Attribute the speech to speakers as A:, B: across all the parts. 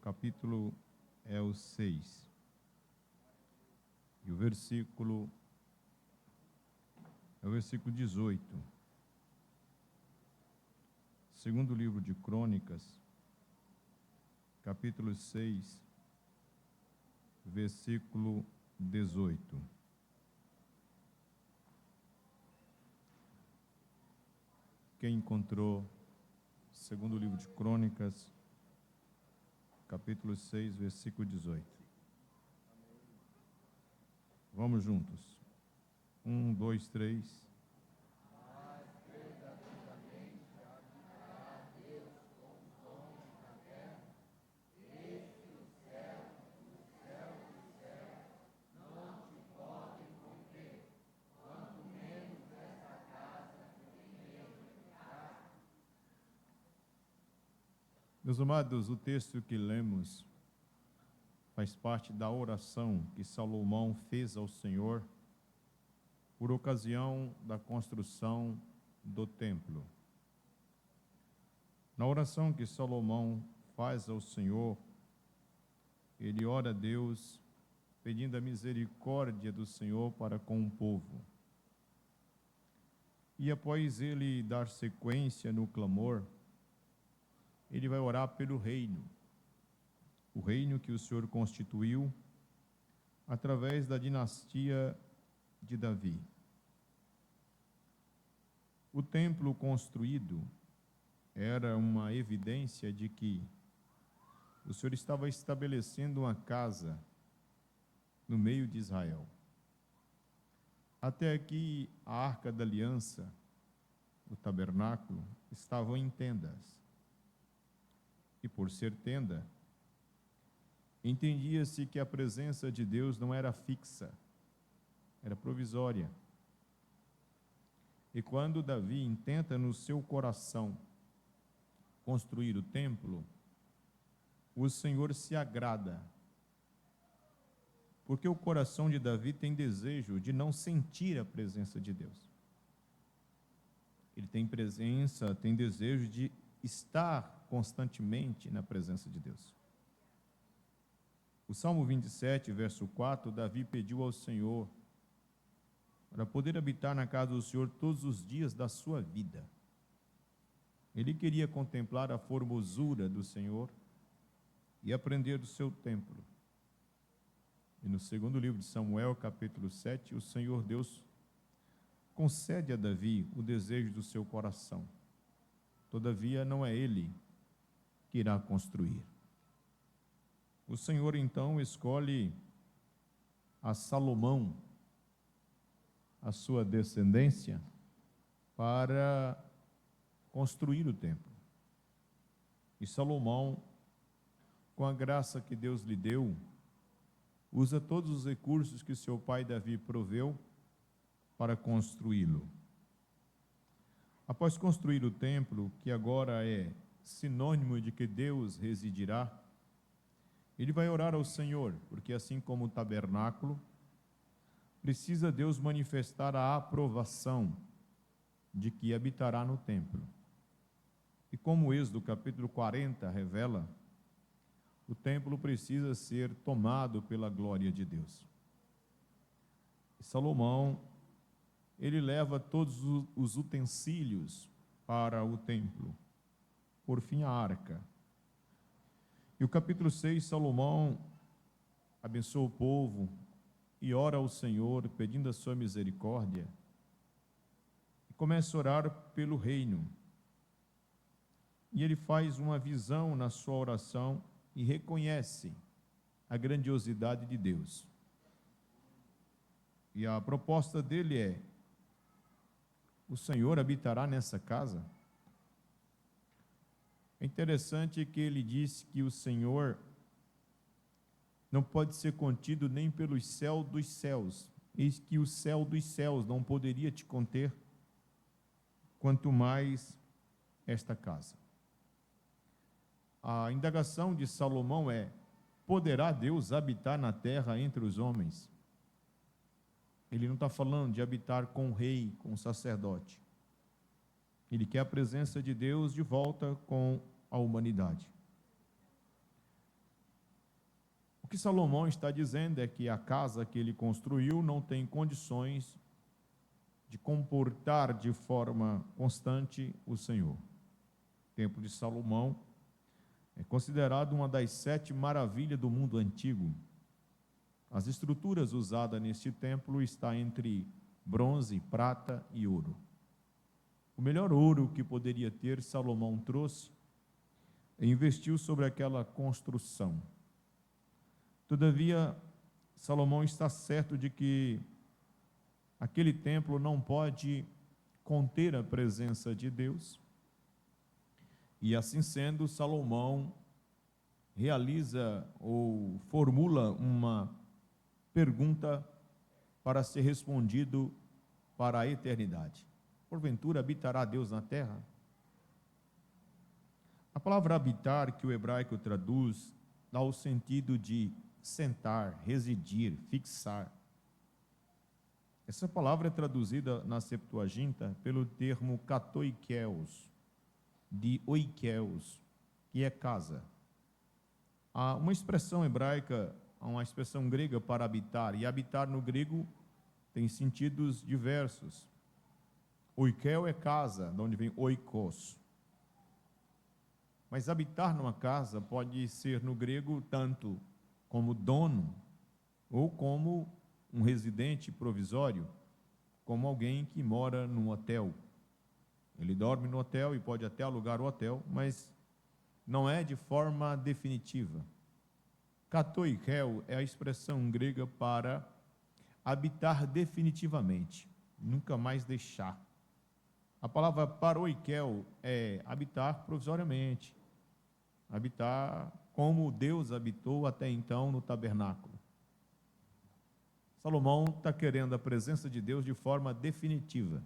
A: capítulo é o 6. E o versículo é o versículo 18. Segundo livro de Crônicas, capítulo 6, versículo 18. Quem encontrou, segundo livro de Crônicas, capítulo 6, versículo 18. Vamos juntos. 1, 2, 3. Meus amados, o texto que lemos faz parte da oração que Salomão fez ao Senhor por ocasião da construção do templo. Na oração que Salomão faz ao Senhor, ele ora a Deus pedindo a misericórdia do Senhor para com o povo. E após ele dar sequência no clamor, ele vai orar pelo reino, o reino que o Senhor constituiu através da dinastia de Davi. O templo construído era uma evidência de que o Senhor estava estabelecendo uma casa no meio de Israel. Até aqui a Arca da Aliança, o tabernáculo, estavam em tendas. E por ser tenda, entendia-se que a presença de Deus não era fixa, era provisória. E quando Davi intenta no seu coração construir o templo, o Senhor se agrada, porque o coração de Davi tem desejo de não sentir a presença de Deus. Ele tem desejo de estar constantemente na presença de Deus. O Salmo 27, verso 4, Davi pediu ao Senhor para poder habitar na casa do Senhor todos os dias da sua vida. Ele queria contemplar a formosura do Senhor e aprender do seu templo. E no segundo livro de Samuel, capítulo 7, o Senhor Deus concede a Davi o desejo do seu coração. Todavia, não é ele que irá construir. O Senhor, então, escolhe a Salomão, a sua descendência, para construir o templo. E Salomão, com a graça que Deus lhe deu, usa todos os recursos que seu pai Davi proveu para construí-lo. Após construir o templo, que agora é sinônimo de que Deus residirá, ele vai orar ao Senhor, porque assim como o tabernáculo, precisa Deus manifestar a aprovação de que habitará no templo. E como o Êxodo capítulo 40 revela, o templo precisa ser tomado pela glória de Deus. E Salomão, ele leva todos os utensílios para o templo. Por fim, a arca. E o capítulo 6, Salomão abençoa o povo e ora ao Senhor, pedindo a sua misericórdia. E começa a orar pelo reino. E ele faz uma visão na sua oração e reconhece a grandiosidade de Deus. E a proposta dele é: o Senhor habitará nessa casa? É interessante que ele diz que o Senhor não pode ser contido nem pelos céus dos céus. Eis que o céu dos céus não poderia te conter, quanto mais esta casa. A indagação de Salomão é: poderá Deus habitar na terra entre os homens? Ele não está falando de habitar com o rei, com o sacerdote. Ele quer a presença de Deus de volta com a humanidade. O que Salomão está dizendo é que a casa que ele construiu não tem condições de comportar de forma constante o Senhor. O Templo de Salomão é considerado uma das 7 maravilhas do mundo antigo. As estruturas usadas neste templo estão entre bronze, prata e ouro. O melhor ouro que poderia ter, Salomão trouxe e investiu sobre aquela construção. Todavia, Salomão está certo de que aquele templo não pode conter a presença de Deus. E assim sendo, Salomão realiza ou formula uma pergunta para ser respondido para a eternidade. Porventura habitará Deus na terra? A palavra habitar, que o hebraico traduz, dá o sentido de sentar, residir, fixar. Essa palavra é traduzida na Septuaginta pelo termo katoikeos, de oikeos, que é casa. Há uma expressão hebraica, uma expressão grega para habitar, e habitar no grego tem sentidos diversos. Oikeo é casa, de onde vem oikos. Mas habitar numa casa pode ser no grego tanto como dono, ou como um residente provisório, como alguém que mora num hotel. Ele dorme no hotel e pode até alugar o hotel, mas não é de forma definitiva. Katoikeo é a expressão grega para habitar definitivamente, nunca mais deixar. A palavra paroikeo é habitar provisoriamente, habitar como Deus habitou até então no tabernáculo. Salomão está querendo a presença de Deus de forma definitiva.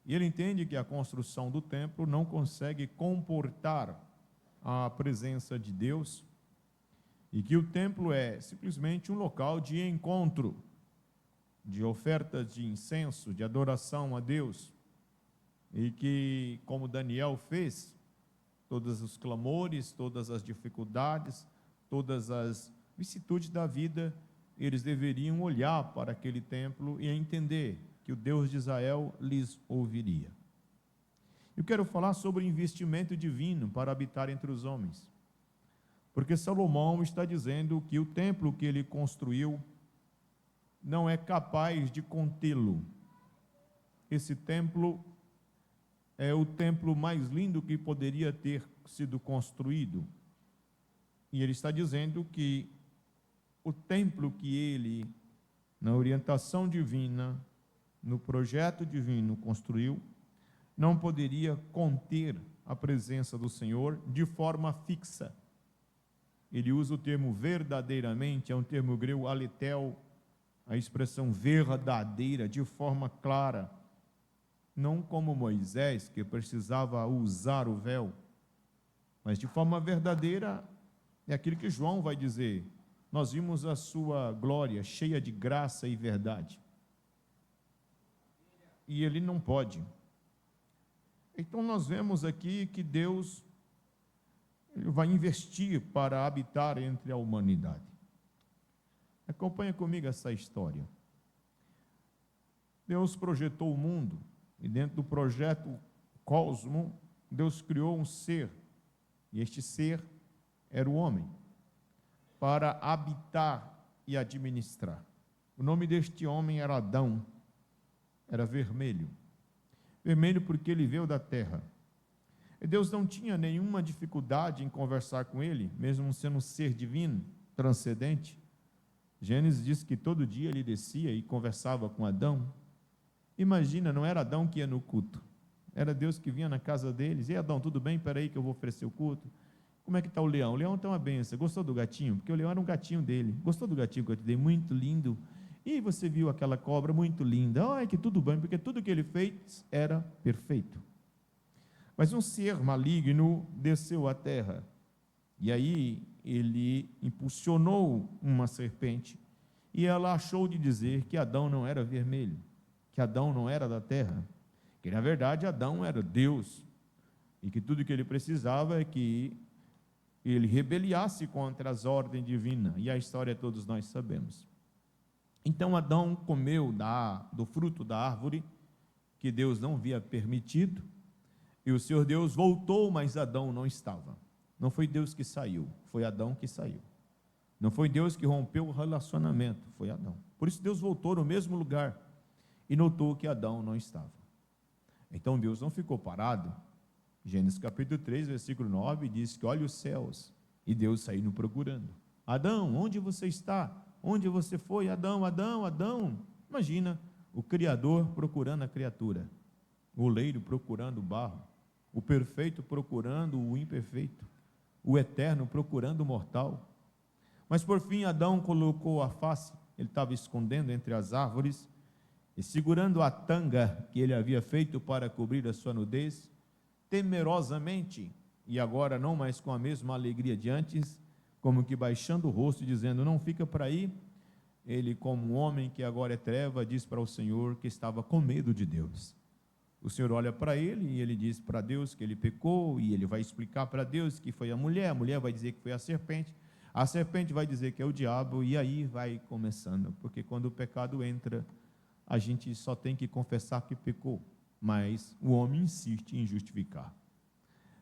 A: E ele entende que a construção do templo não consegue comportar a presença de Deus e que o templo é simplesmente um local de encontro, de ofertas de incenso, de adoração a Deus. E que, como Daniel fez, todos os clamores, todas as dificuldades, todas as vicissitudes da vida, eles deveriam olhar para aquele templo e entender que o Deus de Israel lhes ouviria. Eu quero falar sobre o investimento divino para habitar entre os homens, porque Salomão está dizendo que o templo que ele construiu não é capaz de contê-lo. Esse templo é o templo mais lindo que poderia ter sido construído. E ele está dizendo que o templo que ele, na orientação divina, no projeto divino, construiu, não poderia conter a presença do Senhor de forma fixa. Ele usa o termo verdadeiramente, é um termo grego aletel, a expressão verdadeira, de forma clara, não como Moisés, que precisava usar o véu, mas de forma verdadeira, é aquilo que João vai dizer: nós vimos a sua glória cheia de graça e verdade. E ele não pode. Então nós vemos aqui que Deus ele vai investir para habitar entre a humanidade. Acompanha comigo essa história. Deus projetou o mundo, e dentro do projeto cosmo, Deus criou um ser, e este ser era o homem, para habitar e administrar. O nome deste homem era Adão, era vermelho. Vermelho porque ele veio da terra. E Deus não tinha nenhuma dificuldade em conversar com ele, mesmo sendo um ser divino, transcendente. Gênesis diz que todo dia ele descia e conversava com Adão. Imagina, não era Adão que ia no culto, era Deus que vinha na casa deles. E Adão, tudo bem? Espera aí que eu vou oferecer o culto. Como é que está o leão? O leão está uma benção. Gostou do gatinho? Porque o leão era um gatinho dele. Gostou do gatinho que eu te dei? Muito lindo. E você viu aquela cobra muito linda? Ai, que tudo bem, porque tudo que ele fez era perfeito. Mas um ser maligno desceu à terra. E aí ele impulsionou uma serpente. E ela achou de dizer que Adão não era vermelho, que Adão não era da terra, que na verdade Adão era Deus, e que tudo que ele precisava é que ele rebeliasse contra as ordens divinas, e a história todos nós sabemos. Então Adão comeu do fruto da árvore, que Deus não havia permitido, e o Senhor Deus voltou, mas Adão não estava. Não foi Deus que saiu, foi Adão que saiu. Não foi Deus que rompeu o relacionamento, foi Adão. Por isso Deus voltou no mesmo lugar e notou que Adão não estava. Então Deus não ficou parado. Gênesis capítulo 3, versículo 9, diz que olha os céus, e Deus saiu procurando. Adão, onde você está? Onde você foi? Adão, Adão, Adão. Imagina o Criador procurando a criatura, o oleiro procurando o barro, o perfeito procurando o imperfeito, o eterno procurando o mortal. Mas por fim Adão colocou a face, ele estava escondendo entre as árvores, e segurando a tanga que ele havia feito para cobrir a sua nudez, temerosamente, e agora não mais com a mesma alegria de antes, como que baixando o rosto e dizendo, não fica para aí, ele como um homem que agora é treva, diz para o Senhor que estava com medo de Deus. O Senhor olha para ele e ele diz para Deus que ele pecou, e ele vai explicar para Deus que foi a mulher vai dizer que foi a serpente vai dizer que é o diabo, e aí vai começando, porque quando o pecado entra, a gente só tem que confessar que pecou, mas o homem insiste em justificar.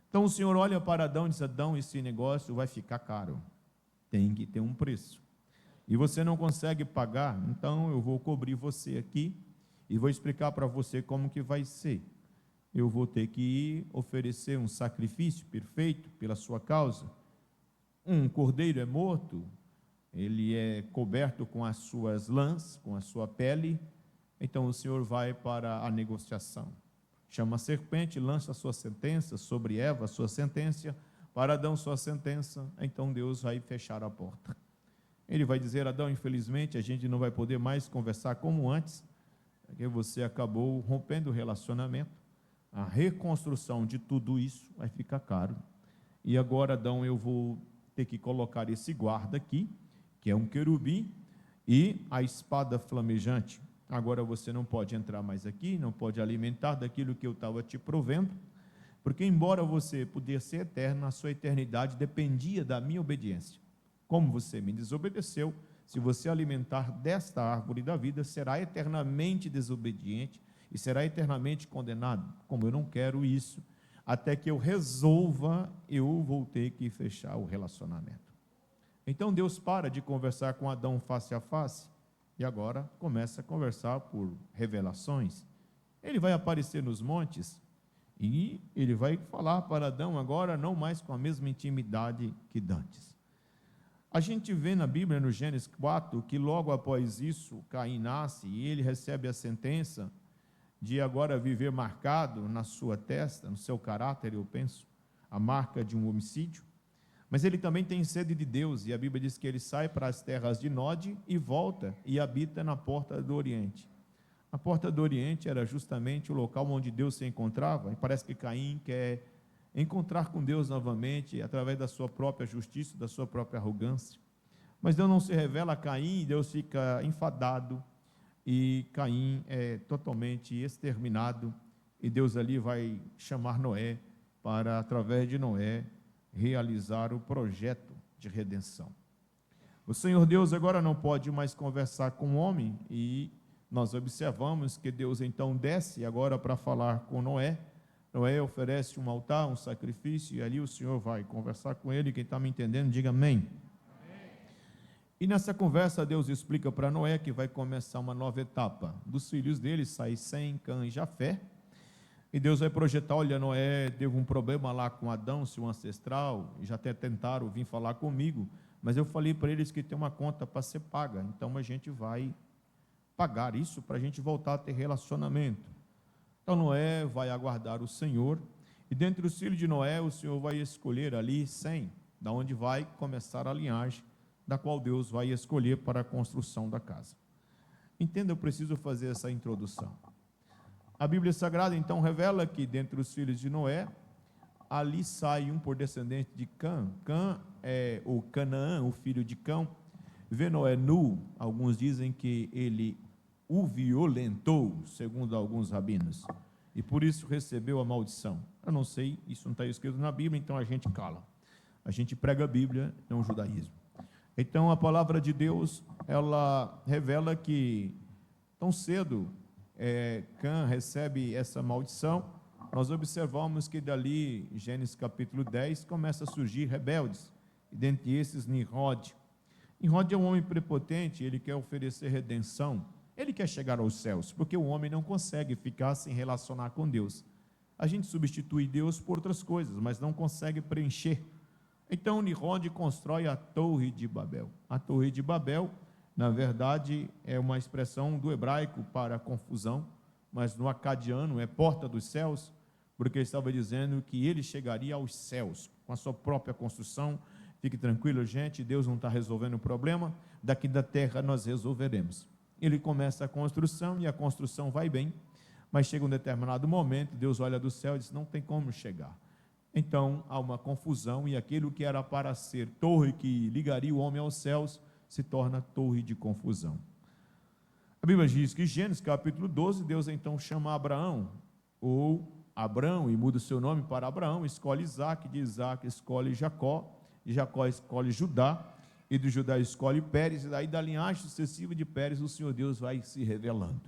A: Então o Senhor olha para Adão e diz, Adão, esse negócio vai ficar caro, tem que ter um preço, e você não consegue pagar, então eu vou cobrir você aqui, e vou explicar para você como que vai ser. Eu vou ter que oferecer um sacrifício perfeito pela sua causa. Um cordeiro é morto, ele é coberto com as suas lãs, com a sua pele. Então o Senhor vai para a negociação. Chama a serpente, lança a sua sentença sobre Eva, a sua sentença, para Adão sua sentença. Então Deus vai fechar a porta. Ele vai dizer, Adão, infelizmente a gente não vai poder mais conversar como antes, porque você acabou rompendo o relacionamento. A reconstrução de tudo isso vai ficar caro. E agora, Adão, eu vou ter que colocar esse guarda aqui, que é um querubim, e a espada flamejante. Agora você não pode entrar mais aqui, não pode alimentar daquilo que eu estava te provendo, porque embora você pudesse ser eterno, a sua eternidade dependia da minha obediência. Como você me desobedeceu, se você alimentar desta árvore da vida, será eternamente desobediente e será eternamente condenado. Como eu não quero isso, até que eu resolva, eu vou ter que fechar o relacionamento. Então Deus para de conversar com Adão face a face, e agora começa a conversar por revelações. Ele vai aparecer nos montes, e ele vai falar para Adão agora, não mais com a mesma intimidade que dantes. A gente vê na Bíblia, no Gênesis 4, que logo após isso, Caim nasce, e ele recebe a sentença de agora viver marcado na sua testa, no seu caráter, eu penso, a marca de um homicídio. Mas ele também tem sede de Deus, e a Bíblia diz que ele sai para as terras de Nod e volta e habita na porta do Oriente. A porta do Oriente era justamente o local onde Deus se encontrava, e parece que Caim quer encontrar com Deus novamente, através da sua própria justiça, da sua própria arrogância. Mas Deus não se revela a Caim, e Deus fica enfadado, e Caim é totalmente exterminado, e Deus ali vai chamar Noé para, através de Noé, realizar o projeto de redenção. O Senhor Deus agora não pode mais conversar com o homem, e nós observamos que Deus então desce agora para falar com Noé. Noé oferece um altar, um sacrifício, e ali o Senhor vai conversar com ele. Quem está me entendendo, diga amém. E nessa conversa Deus explica para Noé que vai começar uma nova etapa. Dos filhos dele sai Sem, Cã e Jafé. E Deus vai projetar, olha, Noé teve um problema lá com Adão, seu ancestral, e já até tentaram vir falar comigo, mas eu falei para eles que tem uma conta para ser paga, então a gente vai pagar isso para a gente voltar a ter relacionamento. Então Noé vai aguardar o Senhor, e dentre os filhos de Noé, o Senhor vai escolher ali Sem, da onde vai começar a linhagem, da qual Deus vai escolher para a construção da casa. Entenda, eu preciso fazer essa introdução. A Bíblia Sagrada então revela que dentre os filhos de Noé, ali sai um por descendente de Cã. Cã é o Canaã, o filho de Cão. Vê Noé nu, alguns dizem que ele o violentou, segundo alguns rabinos, e por isso recebeu a maldição. Eu não sei, isso não está escrito na Bíblia, então a gente cala. A gente prega a Bíblia, não o judaísmo. Então, a palavra de Deus, ela revela que tão cedo Cã recebe essa maldição. Nós observamos que dali, Gênesis capítulo 10, começa a surgir rebeldes, e dentre esses Nimrod. Nimrod é um homem prepotente, ele quer oferecer redenção, ele quer chegar aos céus, porque o homem não consegue ficar sem relacionar com Deus. A gente substitui Deus por outras coisas, mas não consegue preencher. Então Nimrod constrói a Torre de Babel. A Torre de Babel, na verdade, é uma expressão do hebraico para confusão, mas no acadiano é porta dos céus, porque ele estava dizendo que ele chegaria aos céus com a sua própria construção. Fique tranquilo, gente, Deus não está resolvendo o problema, daqui da terra nós resolveremos. Ele começa a construção e a construção vai bem, mas chega um determinado momento, Deus olha do céu e diz, não tem como chegar. Então há uma confusão e aquilo que era para ser torre que ligaria o homem aos céus, se torna torre de confusão. A Bíblia diz que Gênesis capítulo 12, Deus então chama Abraão, ou Abrão, e muda o seu nome para Abraão, escolhe Isaac, de Isaac escolhe Jacó, de Jacó escolhe Judá, e de Judá escolhe Pérez, e daí da linhagem sucessiva de Pérez o Senhor Deus vai se revelando.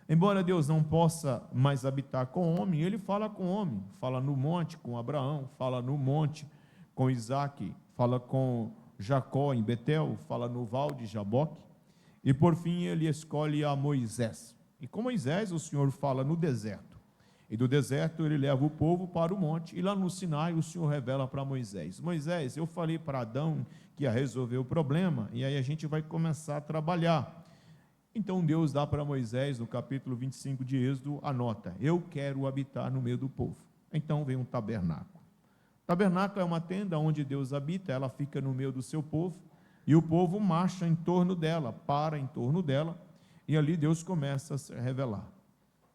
A: Embora Deus não possa mais habitar com o homem, ele fala com o homem, fala no monte com Abraão, fala no monte com Isaac, fala com Jacó em Betel, fala no val de Jaboque, e por fim ele escolhe a Moisés. E com Moisés o Senhor fala no deserto, e do deserto ele leva o povo para o monte, e lá no Sinai o Senhor revela para Moisés, Moisés, eu falei para Adão que ia resolver o problema, e aí a gente vai começar a trabalhar. Então Deus dá para Moisés, no capítulo 25 de Êxodo, a nota, eu quero habitar no meio do povo. Então vem um tabernáculo. O tabernáculo é uma tenda onde Deus habita, ela fica no meio do seu povo, e o povo marcha em torno dela, para em torno dela, e ali Deus começa a se revelar.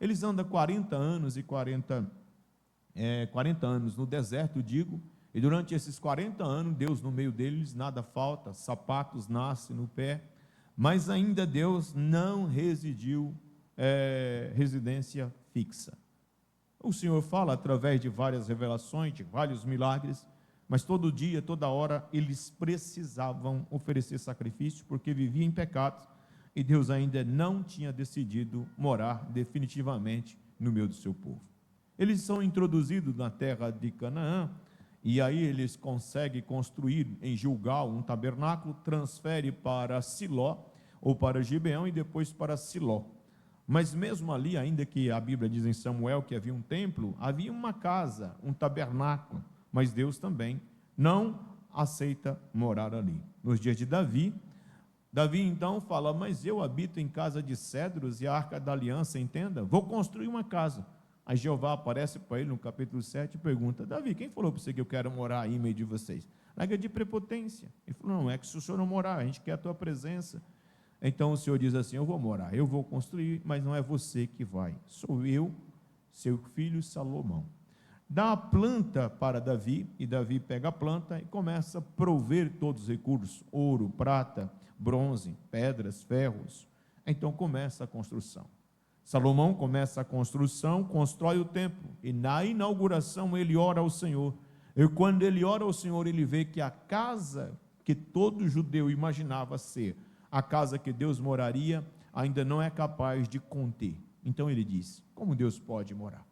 A: Eles andam 40 anos e 40 anos no deserto, digo, e durante esses 40 anos, Deus no meio deles, nada falta, sapatos nascem no pé, mas ainda Deus não residiu residência fixa. O Senhor fala através de várias revelações, de vários milagres, mas todo dia, toda hora, eles precisavam oferecer sacrifício, porque viviam em pecados, e Deus ainda não tinha decidido morar definitivamente no meio do seu povo. Eles são introduzidos na terra de Canaã, e aí eles conseguem construir em Gilgal um tabernáculo, transfere para Siló, ou para Gibeão, e depois para Siló. Mas mesmo ali, ainda que a Bíblia diz em Samuel que havia um templo, havia uma casa, um tabernáculo, mas Deus também não aceita morar ali. Nos dias de Davi então fala, mas eu habito em casa de cedros e a arca da aliança, entenda, vou construir uma casa. Aí Jeová aparece para ele no capítulo 7 e pergunta, Davi, quem falou para você que eu quero morar aí em meio de vocês? Larga de prepotência. Ele falou, não, é que se o senhor não morar, a gente quer a tua presença. Então o Senhor diz assim, eu vou morar, eu vou construir, mas não é você que vai, sou eu, seu filho Salomão. Dá a planta para Davi, e Davi pega a planta e começa a prover todos os recursos, ouro, prata, bronze, pedras, ferros. Então começa a construção. Salomão começa a construção, constrói o templo, e na inauguração ele ora ao Senhor. E quando ele ora ao Senhor, ele vê que a casa que todo judeu imaginava ser a casa que Deus moraria, ainda não é capaz de conter. Então ele diz, como Deus pode morar?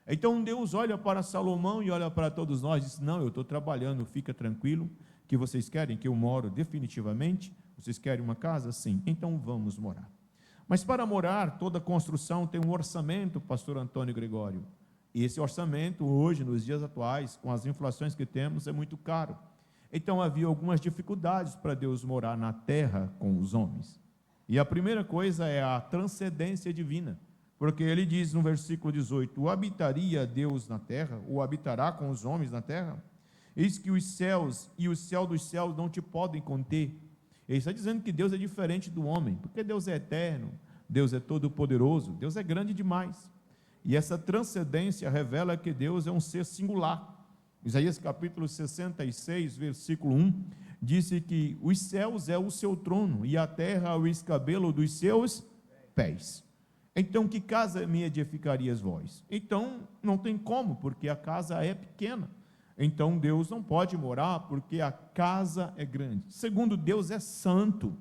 A: Então Deus olha para Salomão e olha para todos nós e diz, não, eu estou trabalhando, fica tranquilo, que vocês querem que eu moro definitivamente? Vocês querem uma casa? Sim, então vamos morar. Mas para morar, toda construção tem um orçamento, pastor Antônio Gregório, e esse orçamento hoje, nos dias atuais, com as inflações que temos, é muito caro. Então havia algumas dificuldades para Deus morar na terra com os homens. E a primeira coisa é a transcendência divina, porque ele diz no versículo 18, habitaria Deus na terra, ou habitará com os homens na terra? Eis que os céus e o céu dos céus não te podem conter. Ele está dizendo que Deus é diferente do homem, porque Deus é eterno, Deus é todo-poderoso, Deus é grande demais. E essa transcendência revela que Deus é um ser singular. Isaías capítulo 66, versículo 1, disse que os céus é o seu trono, e a terra é o escabelo dos seus pés. Então, que casa me edificarias vós? Então, não tem como, porque a casa é pequena. Então Deus não pode morar porque a casa é grande. Segundo, Deus é santo,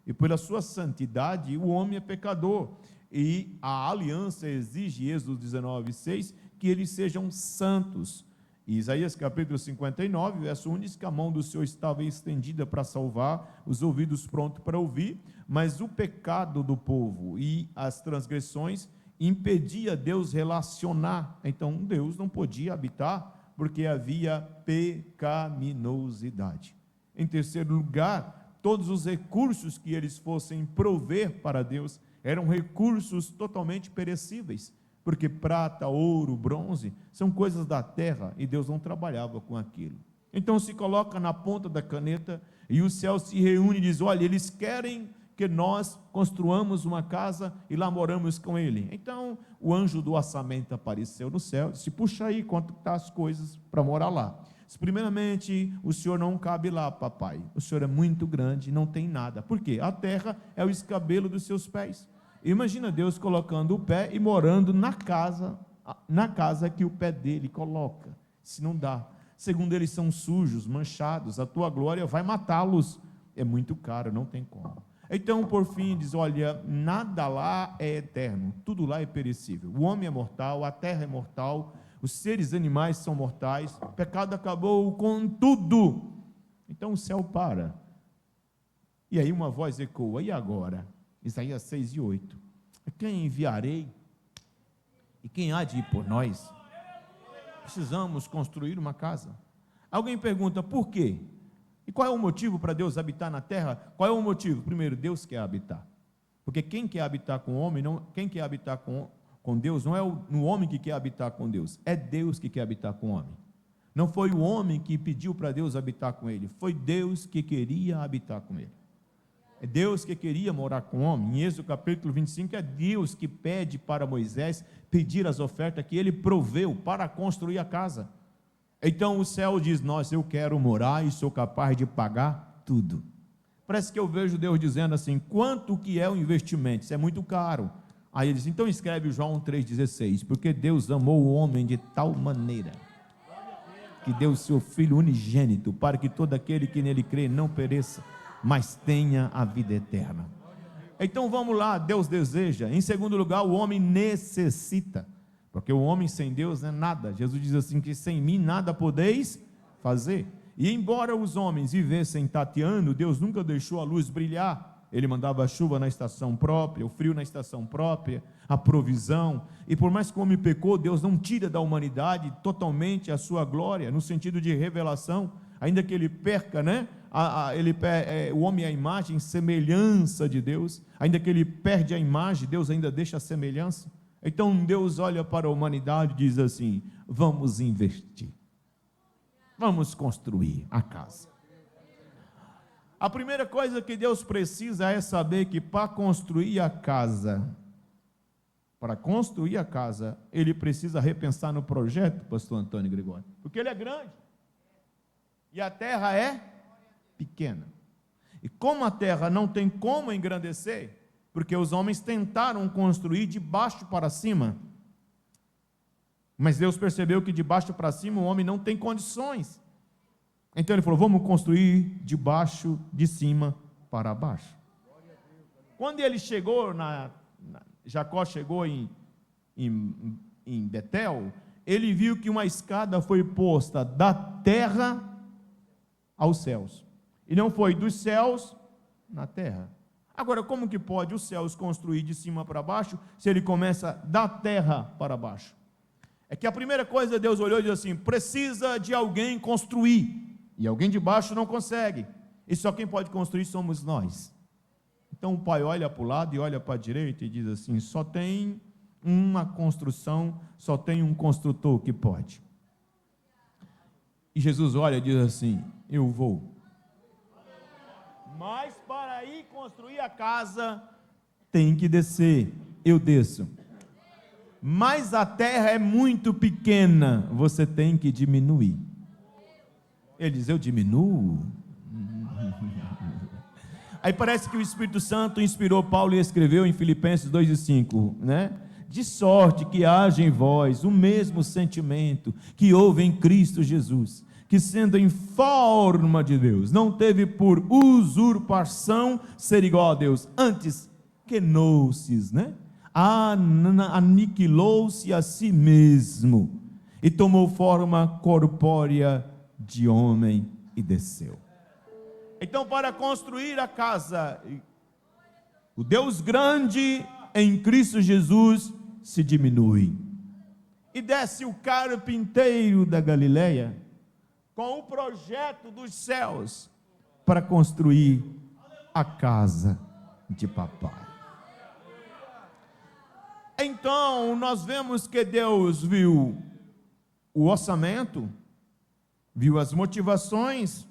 A: e pela sua santidade o homem é pecador, e a aliança exige, Êxodo 19:6, que eles sejam santos. E Isaías capítulo 59, verso 1, diz que a mão do Senhor estava estendida para salvar, os ouvidos prontos para ouvir, mas o pecado do povo e as transgressões impedia Deus relacionar. Então Deus não podia habitar porque havia pecaminosidade. Em terceiro lugar, todos os recursos que eles fossem prover para Deus eram recursos totalmente perecíveis, porque prata, ouro, bronze são coisas da terra e Deus não trabalhava com aquilo. Então se coloca na ponta da caneta e o céu se reúne e diz: olha, eles querem que nós construamos uma casa e lá moramos com ele. Então o anjo do orçamento apareceu no céu e disse: puxa aí quanto está as coisas para morar lá. Primeiramente, o senhor não cabe lá, papai, o senhor é muito grande, não tem nada. Por quê? A terra é o escabelo dos seus pés. Imagina Deus colocando o pé e morando na casa que o pé dele coloca. Se não dá. Segundo, eles são sujos, manchados, a tua glória vai matá-los. É muito caro, não tem como. Então, por fim, diz: olha, nada lá é eterno, tudo lá é perecível. O homem é mortal, a terra é mortal, os seres animais são mortais, o pecado acabou com tudo. Então o céu para. E aí uma voz ecoa: e agora? Isaías 6:8. Quem enviarei? E quem há de ir por nós? Precisamos construir uma casa. Alguém pergunta: por quê? E qual é o motivo para Deus habitar na terra? Qual é o motivo? Primeiro, Deus quer habitar. Porque quem quer habitar com o homem, quem quer habitar com Deus, não é o homem que quer habitar com Deus, é Deus que quer habitar com o homem. Não foi o homem que pediu para Deus habitar com ele, foi Deus que queria habitar com ele. É Deus que queria morar com o homem. Em Êxodo capítulo 25, é Deus que pede para Moisés pedir as ofertas que ele proveu para construir a casa. Então o céu diz: nós, eu quero morar e sou capaz de pagar tudo. Parece que eu vejo Deus dizendo assim: quanto que é o investimento? Isso é muito caro. Aí ele diz: então escreve João 3,16, porque Deus amou o homem de tal maneira que deu o seu Filho unigênito, para que todo aquele que nele crê não pereça, mas tenha a vida eterna. Então vamos lá, Deus deseja. Em segundo lugar, o homem necessita, porque o homem sem Deus é nada. Jesus diz assim, que sem mim nada podeis fazer. E embora os homens vivessem tateando, Deus nunca deixou a luz brilhar. Ele mandava a chuva na estação própria, o frio na estação própria, a provisão. E por mais que o homem pecou, Deus não tira da humanidade totalmente a sua glória, no sentido de revelação, ainda que ele perca, né? O homem é a imagem e semelhança de Deus, ainda que ele perde a imagem, Deus ainda deixa a semelhança. Então Deus olha para a humanidade e diz assim: vamos investir, vamos construir a casa. A primeira coisa que Deus precisa é saber que para construir a casa, ele precisa repensar no projeto, pastor Antônio Gregório, porque ele é grande e a terra é pequena. E como a terra não tem como engrandecer, porque os homens tentaram construir de baixo para cima, mas Deus percebeu que de baixo para cima o homem não tem condições. Então ele falou: vamos construir de cima para baixo. Quando ele chegou, Jacó chegou em Betel, ele viu que uma escada foi posta da terra aos céus, e não foi dos céus na terra. Agora, como que pode os céus construir de cima para baixo, se ele começa da terra para baixo? É que a primeira coisa, Deus olhou e disse assim: precisa de alguém construir, e alguém de baixo não consegue, e só quem pode construir somos nós. Então o pai olha para o lado e olha para a direita e diz assim: só tem uma construção, só tem um construtor que pode. E Jesus olha e diz assim: eu vou. Mas para ir construir a casa, tem que descer, eu desço. Mas a terra é muito pequena, você tem que diminuir. Ele diz: eu diminuo? Aí parece que o Espírito Santo inspirou Paulo e escreveu em Filipenses 2:5, né? de sorte que haja em vós o mesmo sentimento que houve em Cristo Jesus, que sendo em forma de Deus, não teve por usurpação ser igual a Deus, antes quenou-se, aniquilou-se a si mesmo, e tomou forma corpórea de homem e desceu. Então, para construir a casa, o Deus grande em Cristo Jesus se diminui, e desce o carpinteiro da Galileia, com o projeto dos céus, para construir a casa de papai. Então, nós vemos que Deus viu o orçamento, viu as motivações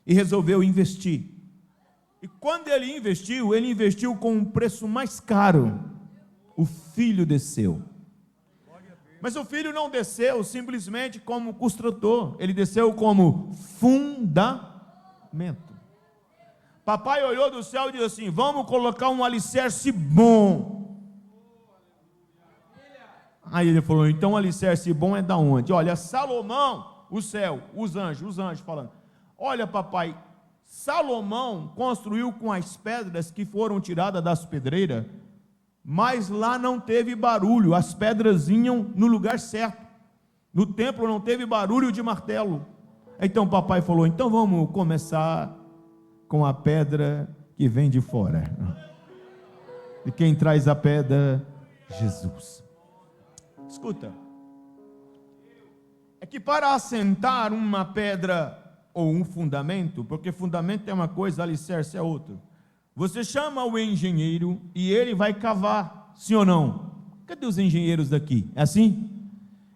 A: e resolveu investir. E quando ele investiu com um preço mais caro. O filho desceu. Mas o filho não desceu simplesmente como construtor, ele desceu como fundamento. Papai olhou do céu e disse assim: vamos colocar um alicerce bom. Aí ele falou: então o alicerce bom é da onde? Olha, Salomão, o céu, os anjos falando: olha papai, Salomão construiu com as pedras que foram tiradas das pedreiras, mas lá não teve barulho, as pedras vinham no lugar certo, no templo não teve barulho de martelo. Então papai falou: então vamos começar com a pedra que vem de fora. E quem traz a pedra? Jesus. Escuta, é que para assentar uma pedra ou um fundamento, porque fundamento é uma coisa, alicerce é outra, você chama o engenheiro e ele vai cavar, sim ou não? Cadê os engenheiros daqui? É assim?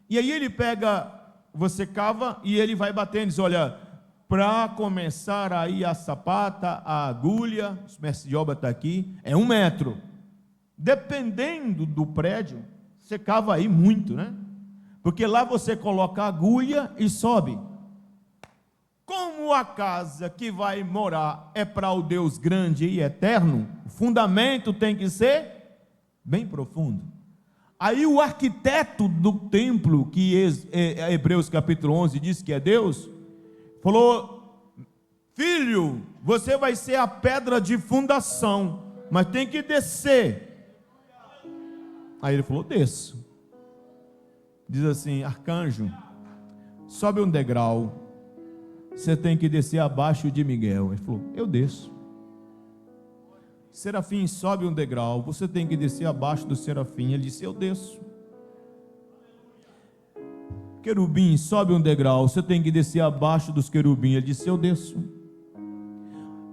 A: E aí ele pega, você cava e ele vai batendo, diz: olha, para começar aí a sapata, a agulha, o mestre de obra está aqui, é 1 metro. Dependendo do prédio, você cava aí muito, porque lá você coloca a agulha e sobe. Como a casa que vai morar é para o Deus grande e eterno, o fundamento tem que ser bem profundo. Aí o arquiteto do templo, que Hebreus capítulo 11 diz que é Deus, falou: filho, você vai ser a pedra de fundação, mas tem que descer. Aí ele falou: desço. Diz assim: arcanjo, sobe um degrau, você tem que descer abaixo de Miguel. Ele falou: eu desço. Serafim, sobe um degrau, você tem que descer abaixo do serafim. Ele disse: eu desço. Querubim, sobe um degrau, você tem que descer abaixo dos querubins. Ele disse: eu desço.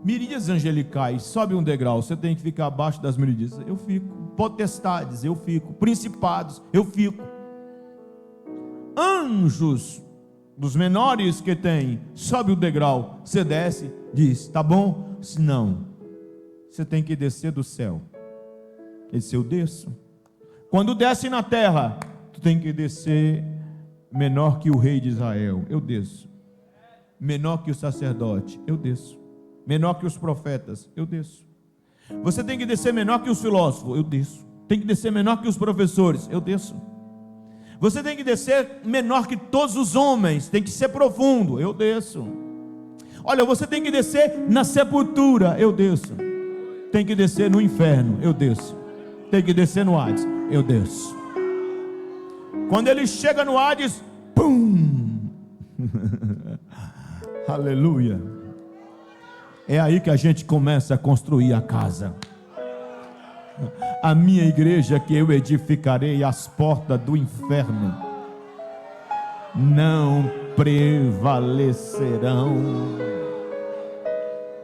A: Miríades angelicais, sobe um degrau, você tem que ficar abaixo das miríades. Eu fico. Potestades, eu fico. Principados, eu fico. Anjos, dos menores que tem, sobe o degrau, você desce, diz: tá bom? Se não, você tem que descer do céu. Ele disse: eu desço. Quando desce na terra, tu tem que descer menor que o rei de Israel. Eu desço. Menor que o sacerdote. Eu desço. Menor que os profetas. Eu desço. Você tem que descer menor que os filósofos. Eu desço. Tem que descer menor que os professores. Eu desço. Você tem que descer menor que todos os homens, tem que ser profundo. Eu desço. Olha, você tem que descer na sepultura. Eu desço. Tem que descer no inferno. Eu desço. Tem que descer no Hades. Eu desço. Quando ele chega no Hades, pum! Aleluia. É aí que a gente começa a construir a casa. A minha igreja que eu edificarei, as portas do inferno não prevalecerão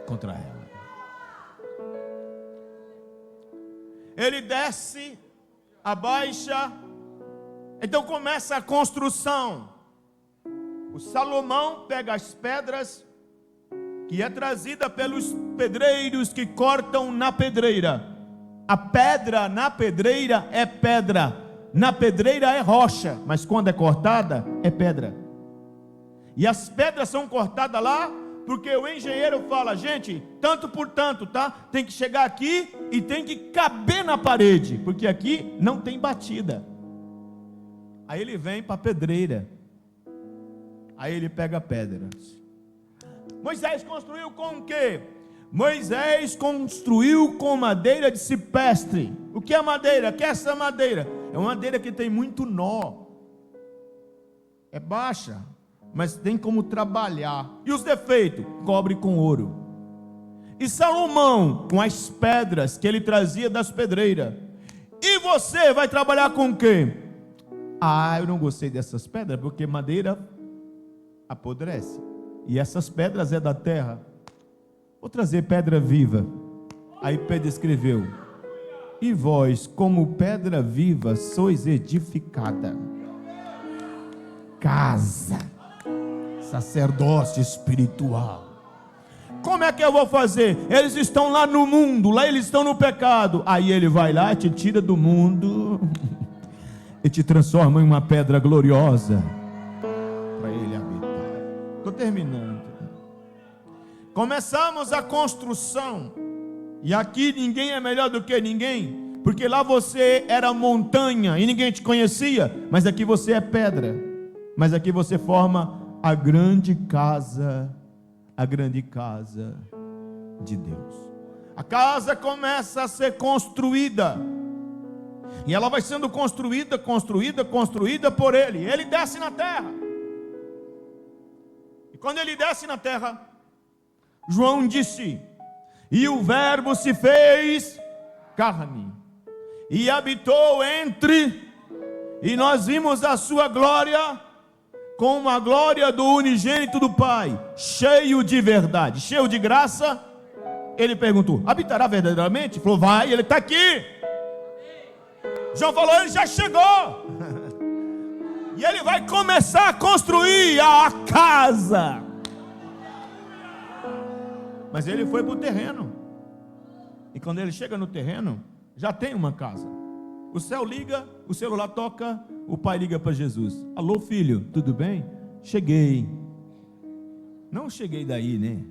A: contra ela. Ele desce, abaixa, então começa a construção. O Salomão pega as pedras, que é trazida pelos pedreiros que cortam na pedreira. A pedra na pedreira é pedra, na pedreira é rocha, mas quando é cortada é pedra. E as pedras são cortadas lá, Porque o engenheiro fala, gente, tanto por tanto, tá? Tem que chegar aqui e tem que caber na parede, porque aqui não tem batida. Aí ele vem para a pedreira. Aí ele pega pedras. Moisés construiu com o quê? Moisés construiu com madeira de ciprestre. O que é madeira? O que é essa madeira? É uma madeira que tem muito nó. É baixa, mas tem como trabalhar. E os defeitos? Cobre com ouro. E Salomão, com as pedras que ele trazia das pedreiras. E você vai trabalhar com o quê? Eu não gostei dessas pedras, porque madeira apodrece. E essas pedras é da terra. Vou trazer pedra viva. Aí Pedro escreveu: e vós, como pedra viva, sois edificada. Casa, sacerdócio espiritual. Como é que eu vou fazer? Eles estão lá no mundo, lá eles estão no pecado. Aí ele vai lá, te tira do mundo e te transforma em uma pedra gloriosa para ele habitar. Estou terminando. Começamos a construção, e aqui ninguém é melhor do que ninguém, porque lá você era montanha e ninguém te conhecia, mas aqui você é pedra, mas aqui você forma a grande casa de Deus. A casa começa a ser construída, e ela vai sendo construída por ele. Ele desce na terra, e quando ele desce na terra, João disse: e o verbo se fez carne, e habitou e nós vimos a sua glória, como a glória do unigênito do Pai, cheio de verdade, cheio de graça. Ele perguntou: habitará verdadeiramente? Ele falou: vai, ele está aqui. João falou: ele já chegou. E ele vai começar a construir a casa. Mas ele foi para o terreno, e quando ele chega no terreno, já tem uma casa. O céu liga, o celular toca, o pai liga para Jesus: alô filho, tudo bem? Cheguei. Não cheguei daí, né?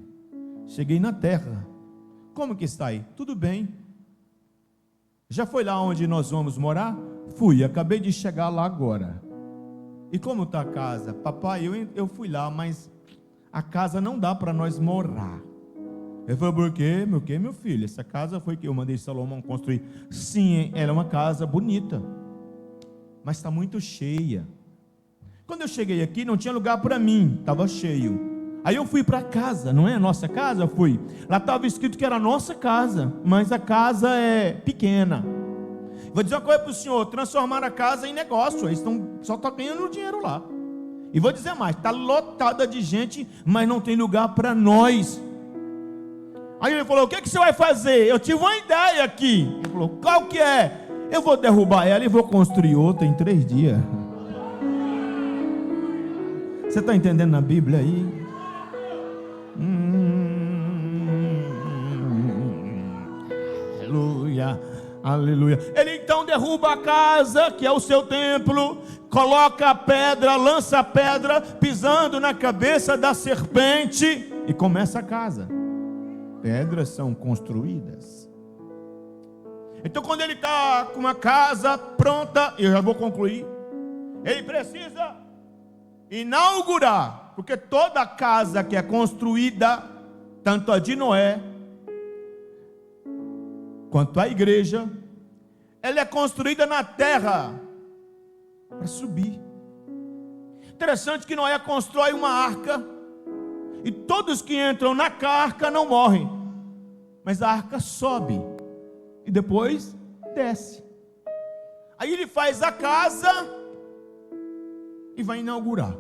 A: Cheguei na terra. Como que está aí? Tudo bem. Já foi lá onde nós vamos morar? Fui, acabei de chegar lá agora. E como está a casa? Papai, eu fui lá, mas a casa não dá para nós morar. Ele falou: por quê? Meu filho? Essa casa foi que eu mandei Salomão construir. Sim, ela é uma casa bonita, mas está muito cheia. Quando eu cheguei aqui, não tinha lugar para mim, estava cheio. Aí eu fui para casa, não é a nossa casa? Fui. Lá estava escrito que era a nossa casa, mas a casa é pequena. Vou dizer uma coisa para o senhor: transformar a casa em negócio. Eles só estão ganhando dinheiro lá. E vou dizer mais: está lotada de gente, mas não tem lugar para nós. Aí ele falou: o que você vai fazer? Eu tive uma ideia aqui. Ele falou: qual que é? Eu vou derrubar ela e vou construir outra em 3 dias. Você está entendendo na Bíblia aí? Aleluia, aleluia. Ele então derruba a casa, que é o seu templo, coloca a pedra, lança a pedra, pisando na cabeça da serpente, e começa a casa. Pedras são construídas. Então, quando ele está com uma casa pronta, eu já vou concluir, ele precisa inaugurar, porque toda casa que é construída, tanto a de Noé quanto a igreja, ela é construída na terra para subir. Interessante que Noé constrói uma arca, e todos que entram na arca não morrem, mas a arca sobe e depois desce. Aí ele faz a casa e vai inaugurar.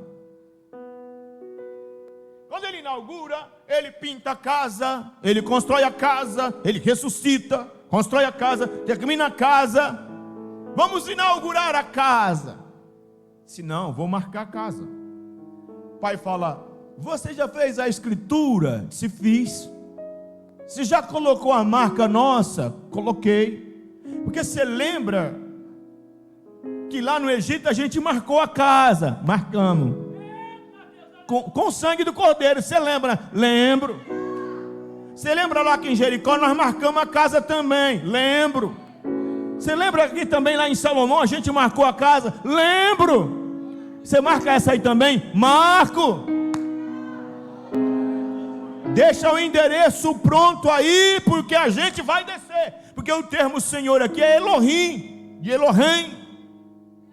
A: Quando ele inaugura, ele pinta a casa, ele constrói a casa, ele ressuscita, constrói a casa, termina a casa. Vamos inaugurar a casa. Se não, vou marcar a casa. O pai fala: você já fez a escritura? Se fiz. Você já colocou a marca nossa? Coloquei. Porque você lembra que lá no Egito a gente marcou a casa? Marcamos. com o sangue do cordeiro. Você lembra? Lembro. Você lembra lá que em Jericó nós marcamos a casa também? Lembro. Você lembra aqui também lá em Salomão a gente marcou a casa? Lembro. Você marca essa aí também? Marco. Deixa o endereço pronto aí, porque a gente vai descer. Porque o termo Senhor aqui é Elohim, de Elohim.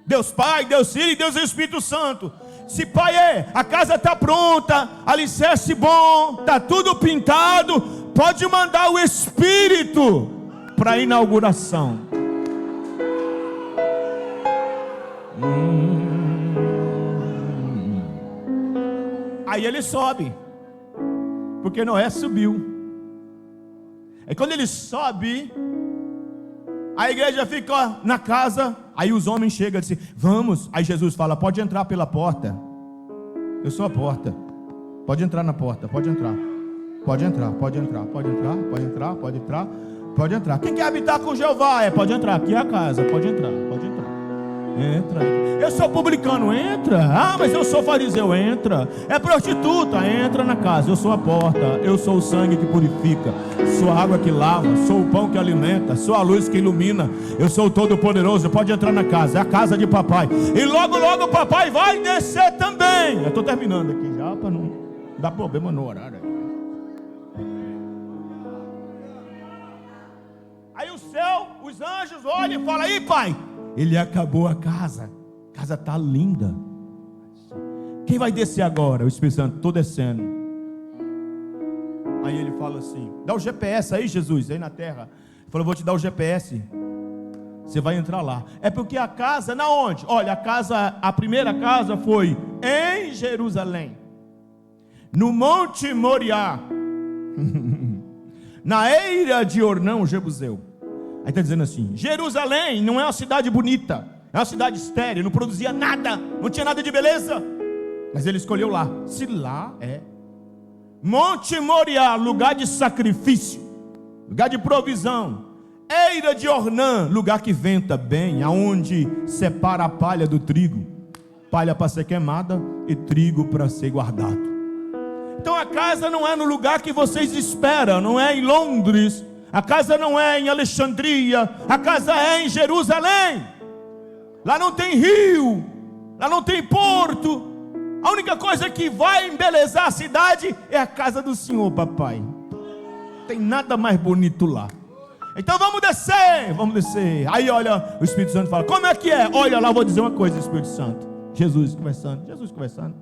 A: Deus Pai, Deus Filho e Deus Espírito Santo. Se Pai a casa está pronta, alicerce bom, está tudo pintado, pode mandar o Espírito para a inauguração. Aí ele sobe, porque Noé subiu. Aí quando ele sobe, a igreja fica na casa. Aí os homens chegam e dizem: vamos. Aí Jesus fala: pode entrar pela porta. Eu sou a porta. Pode entrar na porta, pode entrar. Pode entrar, pode entrar, pode entrar, pode entrar, pode entrar, pode entrar. Quem quer habitar com Jeová? Pode entrar, aqui é a casa, pode entrar, pode entrar. Entra. Eu sou publicano, entra. Ah, mas eu sou fariseu, entra. É prostituta, entra na casa. Eu sou a porta, eu sou o sangue que purifica, sou a água que lava, sou o pão que alimenta, sou a luz que ilumina. Eu sou o Todo-Poderoso, pode entrar na casa. É a casa de papai. E logo, logo o papai vai descer também. Eu estou terminando aqui já, para não dar problema no horário. Aí o céu, os anjos olham e falam: aí pai, ele acabou a casa está linda. Quem vai descer agora? O Espírito Santo: estou descendo. Aí ele fala assim: dá o GPS aí, Jesus, aí na terra. Ele falou: vou te dar o GPS, você vai entrar lá. É porque a casa, na onde? Olha, a primeira casa foi em Jerusalém, no Monte Moriá, na eira de Ornão, o Jebuseu. Aí está dizendo assim: Jerusalém não é uma cidade bonita, é uma cidade estéril, não produzia nada, não tinha nada de beleza. Mas ele escolheu lá. Se lá é Monte Moriá, lugar de sacrifício, lugar de provisão. Eira de Ornã, lugar que venta bem, aonde separa a palha do trigo, palha para ser queimada e trigo para ser guardado. Então a casa não é no lugar que vocês esperam, não é em Londres, a casa não é em Alexandria, a casa é em Jerusalém. Lá não tem rio, lá não tem porto. A única coisa que vai embelezar a cidade é a casa do Senhor, papai. Não tem nada mais bonito lá. Então vamos descer, vamos descer. Aí olha, o Espírito Santo fala: como é que é? Olha lá, eu vou dizer uma coisa, Espírito Santo. Jesus conversando.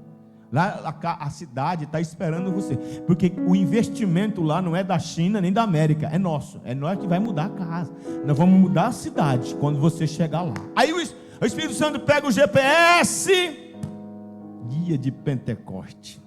A: Lá a cidade está esperando você, porque o investimento lá não é da China nem da América, é nosso. É nós que vai mudar a casa. Nós vamos mudar a cidade quando você chegar lá. Aí o Espírito Santo pega o GPS, guia de Pentecoste.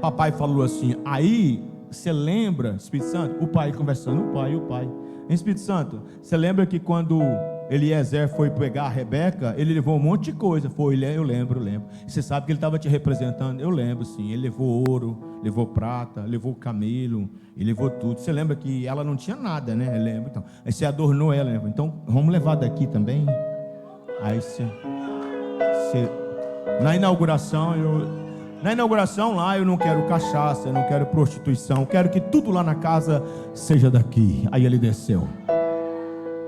A: Papai falou assim. Aí você lembra, Espírito Santo, o pai conversando, o pai. Espírito Santo, você lembra que quando Eliezer foi pegar a Rebeca, ele levou um monte de coisa? Eu lembro. Você sabe que ele estava te representando? Eu lembro, sim. Ele levou ouro, levou prata, levou camelo, ele levou tudo. Você lembra que ela não tinha nada, né? Eu lembro. Então, aí você adornou ela, lembra? Então vamos levar daqui também. Aí você na inauguração lá eu não quero cachaça, eu não quero prostituição, eu quero que tudo lá na casa seja daqui. Aí ele desceu,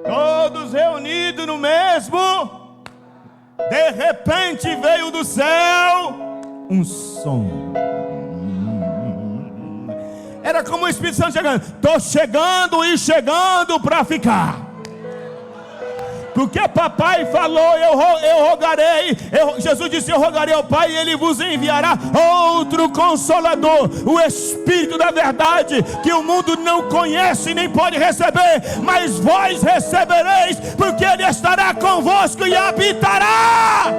A: todos reunidos no mesmo. De repente veio do céu um som. Era como o Espírito Santo chegando: estou chegando e chegando para ficar. Porque papai falou: eu rogarei, Jesus disse: eu rogarei ao Pai e Ele vos enviará outro Consolador, o Espírito da verdade, que o mundo não conhece nem pode receber, mas vós recebereis, porque Ele estará convosco e habitará.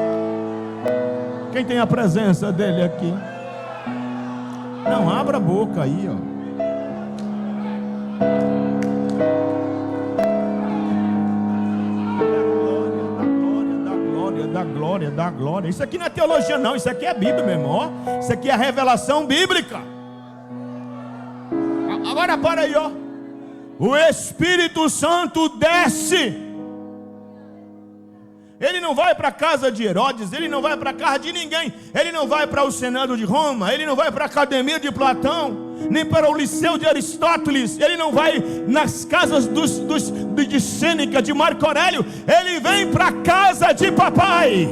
A: Quem tem a presença dEle aqui? Não, abra a boca aí, ó. Da glória. Isso aqui não é teologia não, isso aqui é Bíblia, meu irmão. Isso aqui é a revelação bíblica. Agora para aí, ó. O Espírito Santo desce. Ele não vai para a casa de Herodes, ele não vai para a casa de ninguém, ele não vai para o Senado de Roma, ele não vai para a academia de Platão, nem para o liceu de Aristóteles, ele não vai nas casas de Sêneca, de Marco Aurélio, ele vem para a casa de papai.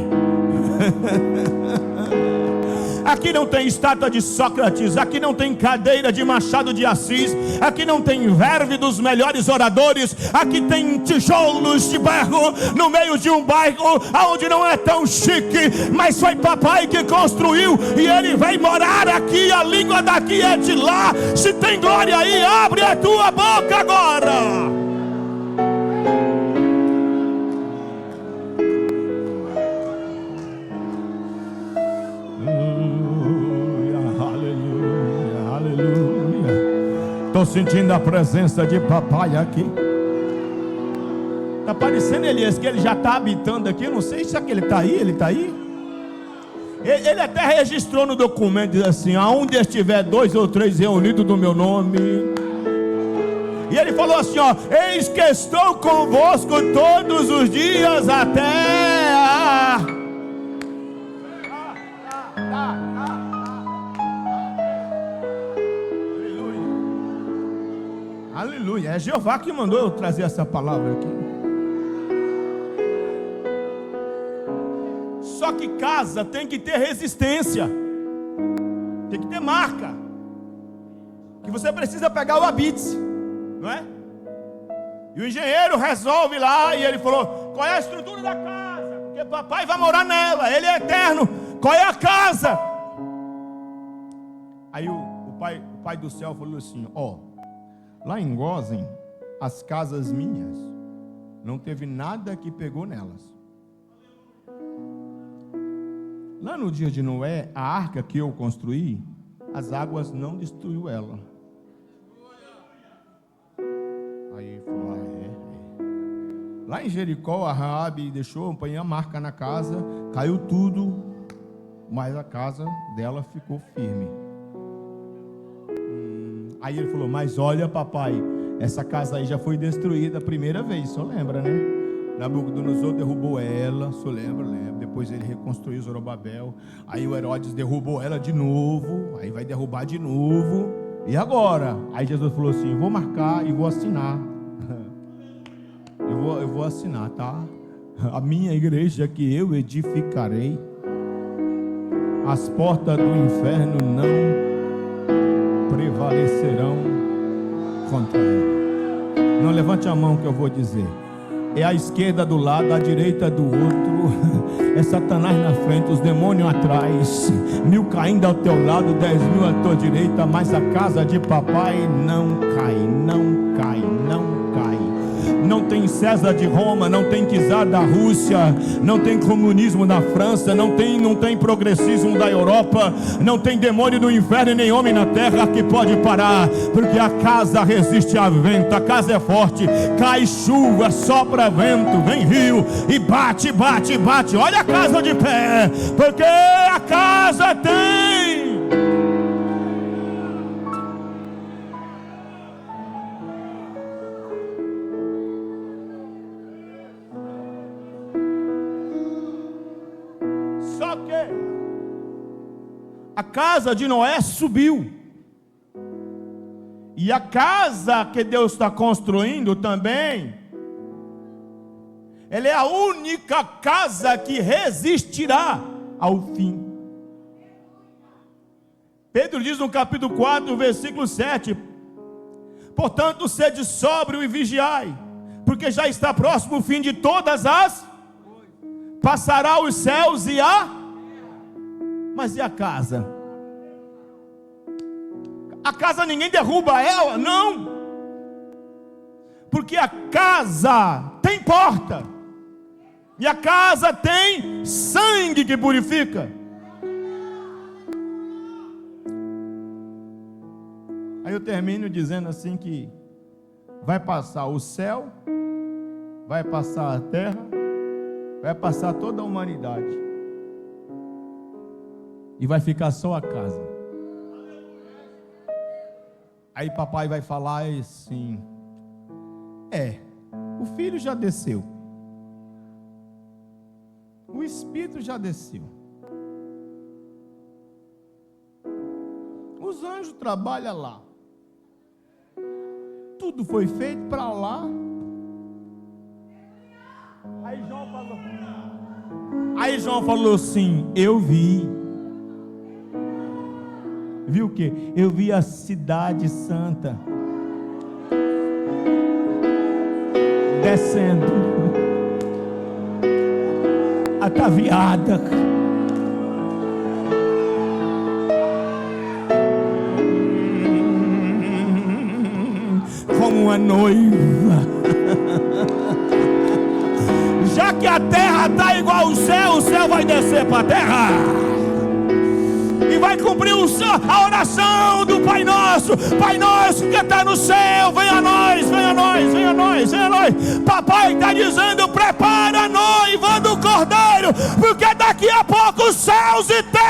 A: Aqui não tem estátua de Sócrates, aqui não tem cadeira de Machado de Assis, aqui não tem verve dos melhores oradores, aqui tem tijolos de barro no meio de um bairro onde não é tão chique, mas foi papai que construiu e ele vai morar aqui. A língua daqui é de lá. Se tem glória aí, abre a tua boca agora. Estou sentindo a presença de papai aqui. Está parecendo, Elias, que ele já está habitando aqui. Eu não sei se é que ele está aí. Ele está aí? Ele até registrou no documento, diz assim: aonde estiver 2 ou 3 reunidos do meu nome. E ele falou assim: ó, eis que estou convosco todos os dias até a... Aleluia, é Jeová que mandou eu trazer essa palavra aqui. Só que casa tem que ter resistência, tem que ter marca, que você precisa pegar o habite, não é? E o engenheiro resolve lá, e ele falou: qual é a estrutura da casa? Porque papai vai morar nela, ele é eterno. Qual é a casa? Aí o pai do céu falou assim: ó, lá em Gósen, as casas minhas, não teve nada que pegou nelas. Lá no dia de Noé, a arca que eu construí, as águas não destruiu ela. Aí falou: Lá em Jericó, a Raabe deixou, põe a marca na casa, caiu tudo, mas a casa dela ficou firme. Aí ele falou: mas olha, papai, essa casa aí já foi destruída a primeira vez, só lembra, né? Nabucodonosor derrubou ela, só lembra. Depois ele reconstruiu Zorobabel. Aí o Herodes derrubou ela de novo, aí vai derrubar de novo. E agora? Aí Jesus falou assim: vou marcar e vou assinar. Eu vou assinar, tá? A minha igreja que eu edificarei, as portas do inferno não prevalecerão contra ela. Não levante a mão que eu vou dizer. É a esquerda do lado, a direita do outro. É Satanás na frente, os demônios atrás. 1000 caindo ao teu lado, 10.000 à tua direita. Mas a casa de papai não cai, não cai, não cai. Não tem César de Roma, não tem czar da Rússia, não tem comunismo na França, não tem progressismo da Europa, não tem demônio do inferno e nem homem na terra que pode parar, porque a casa resiste a vento, a casa é forte, cai chuva, sopra vento, vem rio e bate, bate, bate. Olha a casa de pé, porque a casa tem. Só que a casa de Noé subiu, e a casa que Deus está construindo também, ela é a única casa que resistirá ao fim. Pedro diz no capítulo 4, versículo 7: portanto, sede sóbrio e vigiai, porque já está próximo o fim de todas as... passará os céus e a... Mas e a casa? A casa ninguém derruba ela, não. Porque a casa tem porta, e a casa tem sangue que purifica. Aí eu termino dizendo assim que vai passar o céu, vai passar a terra, vai passar toda a humanidade, e vai ficar só a casa. Aí papai vai falar assim: o filho já desceu, Espírito já desceu. Os anjos trabalham lá. Tudo foi feito para lá. Aí João falou assim: eu vi. Viu o quê? Eu vi a cidade santa descendo, ataviada como uma noiva. Já que a terra está igual ao céu, o céu vai descer para a terra e vai cumprir a oração do Pai Nosso. Pai Nosso que está no céu, venha a nós, venha a nós, venha a nós, venha a nós. Papai está dizendo: prepara a noiva do Cordeiro, porque daqui a pouco os céus e terra